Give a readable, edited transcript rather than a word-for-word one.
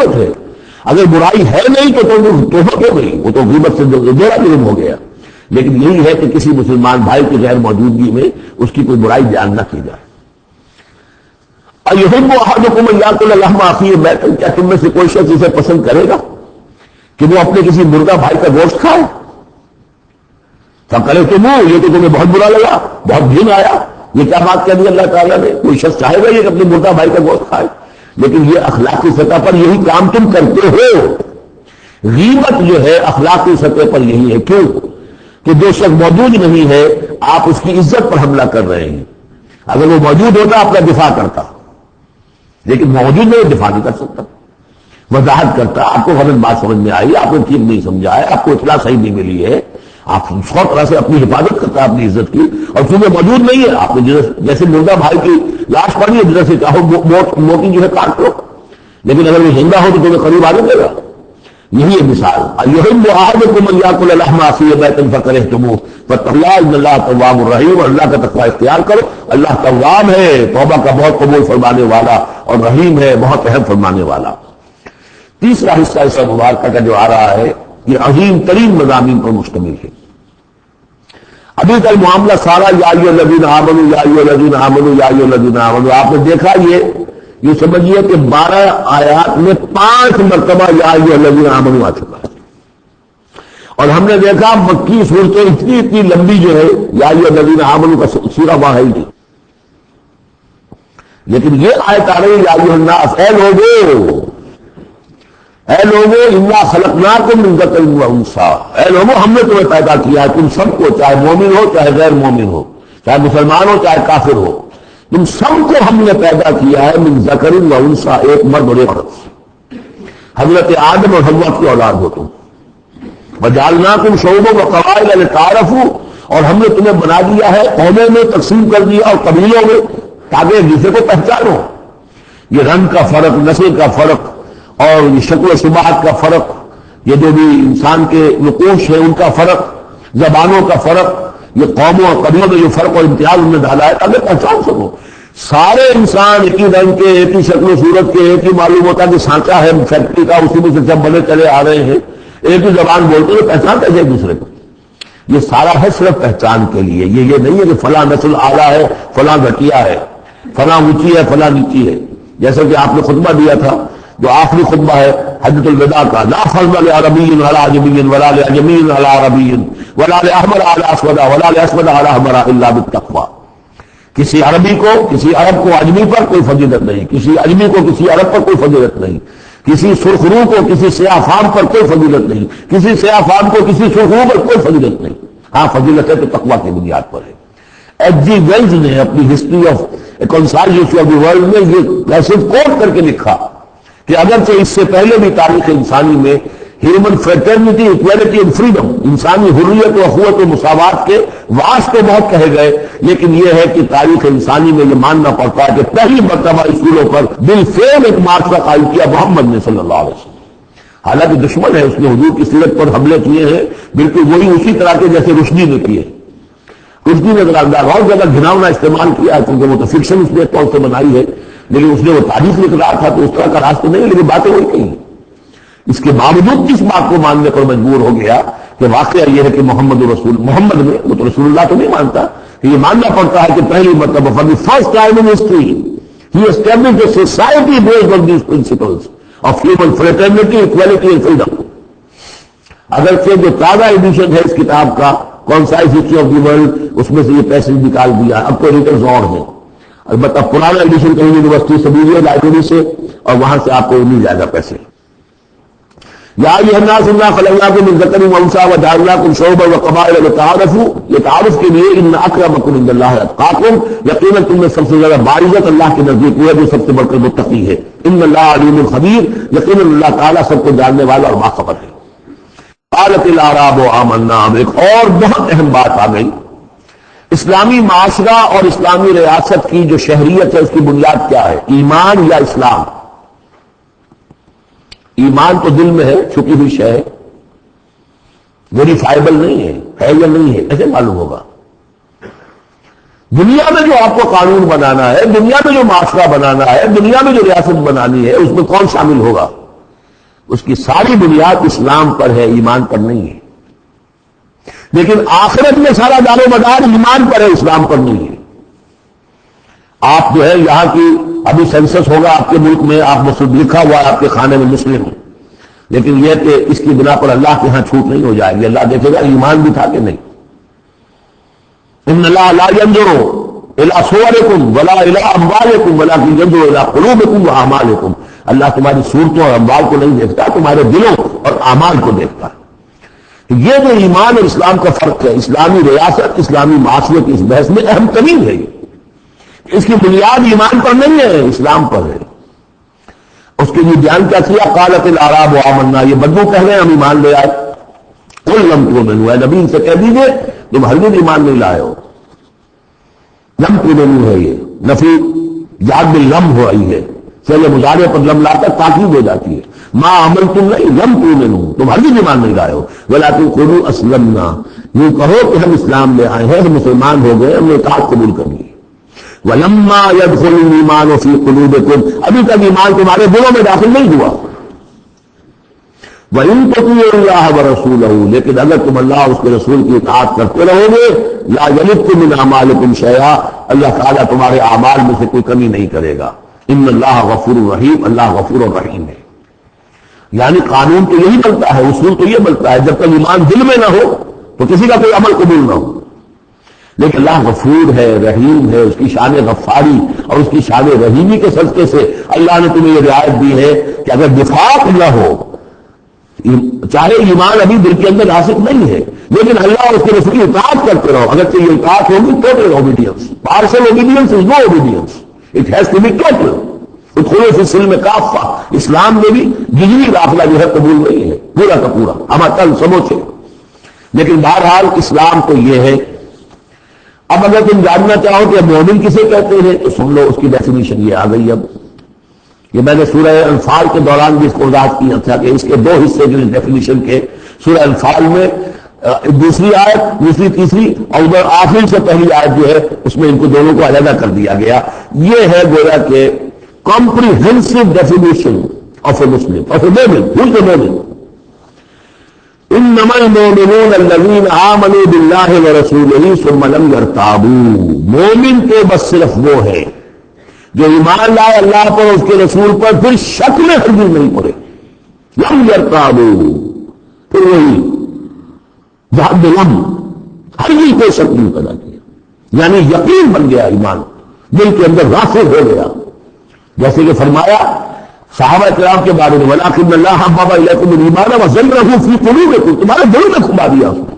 غیبت ہے. اگر برائی ہے نہیں تو تہمت ہو گئی, وہ تو غیبت سے دوہرا جرم ہو گیا. لیکن یہی ہے کہ کسی مسلمان بھائی کی غیر موجودگی میں اس کی کوئی برائی بیان نہ کی جائے. اَيُحِبُّ أَحَدُكُمْ أَن يَأْكُلَ لَحْمَ أَخِيهِ مَيْتًا, کیا تم میں سے کوئی شخص اسے پسند کرے گا کہ وہ اپنے کسی مردہ بھائی کا گوشت کھائے؟ فَكَرِهْتُمُوهُ, یہ تو تمہیں بہت برا لگا, بہت گھن آیا. یہ کیا بات کہہ دی اللہ تعالیٰ نے؟ کوئی شخص چاہے گا یہ کہ اپنے مردہ بھائی کا گوشت کھائے؟ لیکن یہ اخلاقی سطح پر یہی کام تم کرتے ہو. غیبت جو ہے اخلاقی سطح پر یہی ہے. کیوں کہ جو شخص موجود نہیں ہے آپ اس کی عزت پر حملہ کر رہے ہیں. اگر وہ موجود ہوتا اپنا دفاع کرتا, لیکن موجود نہیں, دفاع نہیں کر سکتا, وضاحت کرتا. آپ کو غلط بات سمجھ میں آئی, آپ نے ٹھیک نہیں سمجھا ہے, آپ کو اطلاع صحیح نہیں ملی ہے, آپ سو طرح سے اپنی حفاظت کرتا اپنی عزت کی. اور چونکہ موجود نہیں ہے آپ نے جیسے مردہ بھائی کی لاش پڑی ہے جیسے چاہو موتی جو ہے کاٹ لو, لیکن اگر وہ زندہ ہو تو تمہیں قریب آنے دے گا. یہی ہے مثال. اَيُحِبُّ أَحَدُكُمْ أَن يَأْكُلَ لَحْمَ أَخِيهِ مَيْتًا فَكَرِهْتُمُوهُ فَاتَّقُوا اللَّهَ إِنَّ اللَّهَ تَوَّابٌ رَحِيمٌ, اور اللہ کا تقوی اختیار کرو. اللہ تواب ہے, توبہ کا بہت قبول فرمانے والا, اور رحیم ہے, بہت رحم فرمانے والا. تیسرا حصہ اس مبارکہ کا جو آ رہا ہے یہ عظیم ترین مضامین پر مشتمل ہے. ابھی تک معاملہ سارا یا ایھا الذین آمنوا یا ایھا الذین آمنوا یا ایھا الذین آمنوا, آپ نے دیکھا یہ سمجھیے کہ 12 آیات میں 5 مرتبہ یا ایھا الذین آمنوا آ چکا ہے. اور ہم نے دیکھا مکی صورتیں اتنی لمبی جو ہے یا ایھا الذین آمنوا کا سورہ وہاں ہے ہی. لیکن یہ آیت آ رہی ہے یا ایھا الناس, اے لوگوں انا خلقناکم من ذکر و انثی, اے لوگوں ہم نے تمہیں پیدا کیا ہے, تم سب کو, چاہے مومن ہو چاہے غیر مومن ہو, چاہے مسلمان ہو چاہے کافر ہو, تم سب کو ہم نے پیدا کیا ہے من ذکر و انثی, ایک مرد اور ایک عورت. حضرت آدم اور حوا کی اولاد ہو تم. وجعلناکم شعوبا وقبائل لتعارفوا, اور ہم نے تمہیں بنا دیا ہے قوموں میں تقسیم کر دیا اور قبیلوں میں تاکہ ایک دوسرے کو پہچانو. یہ رنگ کا فرق, نسل کا فرق, اور یہ شکل و شباہت کا فرق, یہ جو بھی انسان کے نقوش ہے ان کا فرق, زبانوں کا فرق, یہ قوموں اور قبیلوں میں جو فرق اور امتیاز ان میں ڈالا ہے تاکہ پہچان سکو. سارے انسان ایک ہی رنگ کے, ایک ہی شکل و صورت کے, ایک ہی معلوم ہوتا کہ سانچہ ہے فیکٹری کا, اسی میں سے سب بنے چلے آ رہے ہیں, ایک ہی زبان بولتے ہیں, پہچان کیسے ایک دوسرے کو. یہ سارا ہے صرف پہچان کے لیے. یہ نہیں ہے کہ فلاں نسل اعلیٰ ہے فلاں گھٹیا ہے, فلاں اونچی ہے فلاں نیچی ہے. جیسا کہ آپ نے خطبہ دیا تھا جو آخری خطبہ ہے حجۃ الوداع کا, لا فضل لعربی علی عجمی ولا لعجمی علی عربی ولا لاحمر علی اسود ولا لاسود علی احمر الا بالتقوی. کسی عربی کو, کسی عرب کو اجمی پر کوئی فضیلت نہیں, کسی اجمی کو کسی عرب پر کوئی فضیلت نہیں, کسی سرخ رو کو کسی سیاہ فام پر کوئی فضیلت نہیں, کسی سیاہ فام کو کسی سرخ رو پر کوئی فضیلت نہیں. ہاں فضیلت ہے تو تقوی کی بنیاد پر ہے. ایچ جی ویلز نے اپنی ہسٹری آف کنسائلشن آف دی ورلڈ میں یہ پیسج کوٹ کر کے لکھا کہ اگرچہ اس سے پہلے بھی تاریخ انسانی میں human fraternity, equality and freedom, انسانی حریت و اخوت و مساوات کے واسطے بہت کہے گئے, لیکن یہ ہے کہ تاریخ انسانی میں یہ ماننا پڑتا ہے کہ پہلی مرتبہ اصولوں پر بالفعل ایک معاشرہ قائم کیا محمد نے صلی اللہ علیہ وسلم. حالانکہ دشمن ہے, اس نے حضور کی سیرت پر حملے کیے ہیں بالکل وہی اسی طرح کے جیسے رشدی نے کیے. رشدی نے بہت زیادہ گھناؤنا استعمال کیا ہے کیونکہ وہ تو فکشن اس نے طور سے بنائی ہے, لیکن اس نے وہ تاریخ لکھ رہا تھا تو اس طرح کا راستہ نہیں, لیکن باتیں وہی کہیں. اس کے باوجود کس بات کو ماننے پر مجبور ہو گیا کہ واقعہ یہ ہے کہ محمد میں وہ تو رسول اللہ تو نہیں مانتا, کہ یہ ماننا پڑتا ہے کہ پہلی مرتبہ for the first time in history he established a society based on these principles of human fraternity, equality and freedom. اگرچہ جو تازہ ایڈیشن ہے اس کتاب کا concise history of the world, اس میں سے یہ پیسج نکال دیا, اب تو ریڈرز اور ہیں. البتہ پرانا ایڈیشن کہیں یونیورسٹی سے ملی ہے, لائبریری سے, اور وہاں سے آپ کو مل جائے گا پیسے. یا ایھا الناس انا خلقناکم من ذکر و انثی وجعلناکم شعوبا وقبائل لتعارفوا, یہ تعارف کے لیے ان اکرمکم عند اللہ اتقاکم, یقیناً تم میں سب سے زیادہ باعزت اللہ کے نزدیک وہ ہے جو سب سے بڑھ کر متقی ہے. ان اللہ علیم خبیر, یقیناً اللہ تعالیٰ سب کو جاننے والا اور باخبر ہے. قالت الاعراب آمنا, ایک اور بہت اہم بات آ گئی. اسلامی معاشرہ اور اسلامی ریاست کی جو شہریت ہے اس کی بنیاد کیا ہے, ایمان یا اسلام؟ ایمان تو دل میں ہے, چھپی ہوئی شے ہے, ویریفائبل نہیں ہے یا نہیں ہے, ایسے معلوم ہوگا. دنیا میں جو آپ کو قانون بنانا ہے, دنیا میں جو معاشرہ بنانا ہے, دنیا میں جو ریاست بنانی ہے, اس میں کون شامل ہوگا؟ اس کی ساری بنیاد اسلام پر ہے، ایمان پر نہیں ہے. لیکن آخرت میں سارا دار و مدار ایمان پر ہے، اسلام پر نہیں ہے. آپ جو ہے یہاں کی ابھی سینسس ہوگا آپ کے ملک میں، آپ مسلم لکھا ہوا ہے آپ کے خانے میں مسلم، لیکن یہ کہ اس کی بنا پر اللہ کے ہاں چھوٹ نہیں ہو جائے گی. اللہ دیکھے گا ایمان بھی تھا کہ نہیں. ان اللہ لا ينظر الى صورکم ولا الى اموالکم ولکن ينظر الى قلوبکم واعمالکم. اللہ تمہاری صورتوں اور اموال کو نہیں دیکھتا، تمہارے دلوں اور اعمال کو دیکھتا. یہ جو ایمان اور اسلام کا فرق ہے، اسلامی ریاست اسلامی معاشرے کی اس بحث میں اہم ترین ہے. اس کی بنیاد ایمان پر نہیں ہے، اسلام پر ہے. اس کے لیے بیان کیا کیا؟ قالت الاعراب آمنا، یہ بدو کہہ رہے ہیں ہم ایمان لے آئے. قل لم تؤمنوا، نبی ان سے کہہ دیجیے تم ہرگز ایمان نہیں لائے ہو. لم تؤمنوا ہے یہ نفی یاد باللم ہو رہی ہے، چلے مظاہرے پر لم لا کر تاکید ہو جاتی ہے. ما عملتم نہیں، لم تؤمنوا، تم ہرگز ایمان نہیں لائے ہو. ولکن قولوا اسلمنا، یوں کہو کہ ہم اسلام لے آئے ہیں، ہم مسلمان ہو گئے، ہم نے اطاعت قبول کر لی. وَلَمَّا يَدْخُلُ الْإِيمَانُ فِي قُلُوبِكُمْ، ابھی تک ایمان تمہارے دلوں میں داخل نہیں ہوا. وَإِن تُطِيعُوا اللَّهَ وَرَسُولَهُ، لیکن اگر تم اللہ اور اس کے رسول کی اطاعت کرتے رہو گے، لَا يَلِدْكُم مِّنْ أَعْمَالِكُمْ شَيْئًا، اللہ تعالیٰ تمہارے اعمال میں سے کوئی کمی نہیں کرے گا. ان اللہ غفور رحیم، اللہ غفور الرحیم ہے. یعنی قانون تو یہی بنتا ہے، اصول تو یہ بنتا ہے، جب تک ایمان دل میں نہ ہو تو کسی کا کوئی عمل قبول نہ ہو. لیکن اللہ غفور ہے، رحیم ہے، اس کی شان غفاری اور اس کی شان رحیمی کے صدقے سے اللہ نے تمہیں یہ رعایت دی ہے کہ اگر نفاق نہ ہو، چاہے ایمان ابھی دل کے اندر راسخ نہیں ہے، لیکن اللہ اور اس کے رسول کی اطاعت کرتے رہو. اگرچہ یہ اطاعت ہوگی total obedience, partial obedience is no obedience, it has to be total. ادخلوا فی السلم کافہ، اسلام میں بھی جزوی داخلہ جو ہے قبول نہیں ہے، پورا کا پورا ہمارا کل سموچے. لیکن بہرحال اسلام تو یہ ہے. اب اگر تم جاننا چاہو کہ مومن کسے کہتے ہیں تو سن لو، اس کی ڈیفینیشن یہ آ گئی. اب یہ میں نے سورہ انفال کے دوران بھی اس کو وضاحت کیا تھا کہ اس کے دو حصے جو ڈیفینیشن کے سورہ انفال میں دوسری آیت، دوسری تیسری، اور ادھر آخر سے پہلی آیت جو ہے اس میں ان کو دونوں کو علیحدہ کر دیا گیا. یہ ہے گویا کہ comprehensive definition of a Muslim, of a مومن. ہو از اے مومن؟ انما المؤمنون الذين آمنوا بالله ورسوله ثم لم يرتابوا. مومن تو بس صرف وہ ہے جو ایمان لائے اللہ پر اور اس کے رسول پر، پھر شک میں ہرگز نہیں پڑے. لم يرتابوا، پھر وہی ذهب لم، ہرگز کوئی شک نہیں پیدا کیا، یعنی یقین بن گیا، ایمان دل کے اندر راسخ ہو گیا. جیسے کہ فرمایا صحابہ کرام کے بارے میں، وَلَٰكِنَّ اللَّهَ حَبَّبَ إِلَيْكُمُ الْإِيمَانَ وَزَيَّنَهُ فِي قُلُوبِكُمْ، تمہارے دلوں میں کھما دیا اس نے.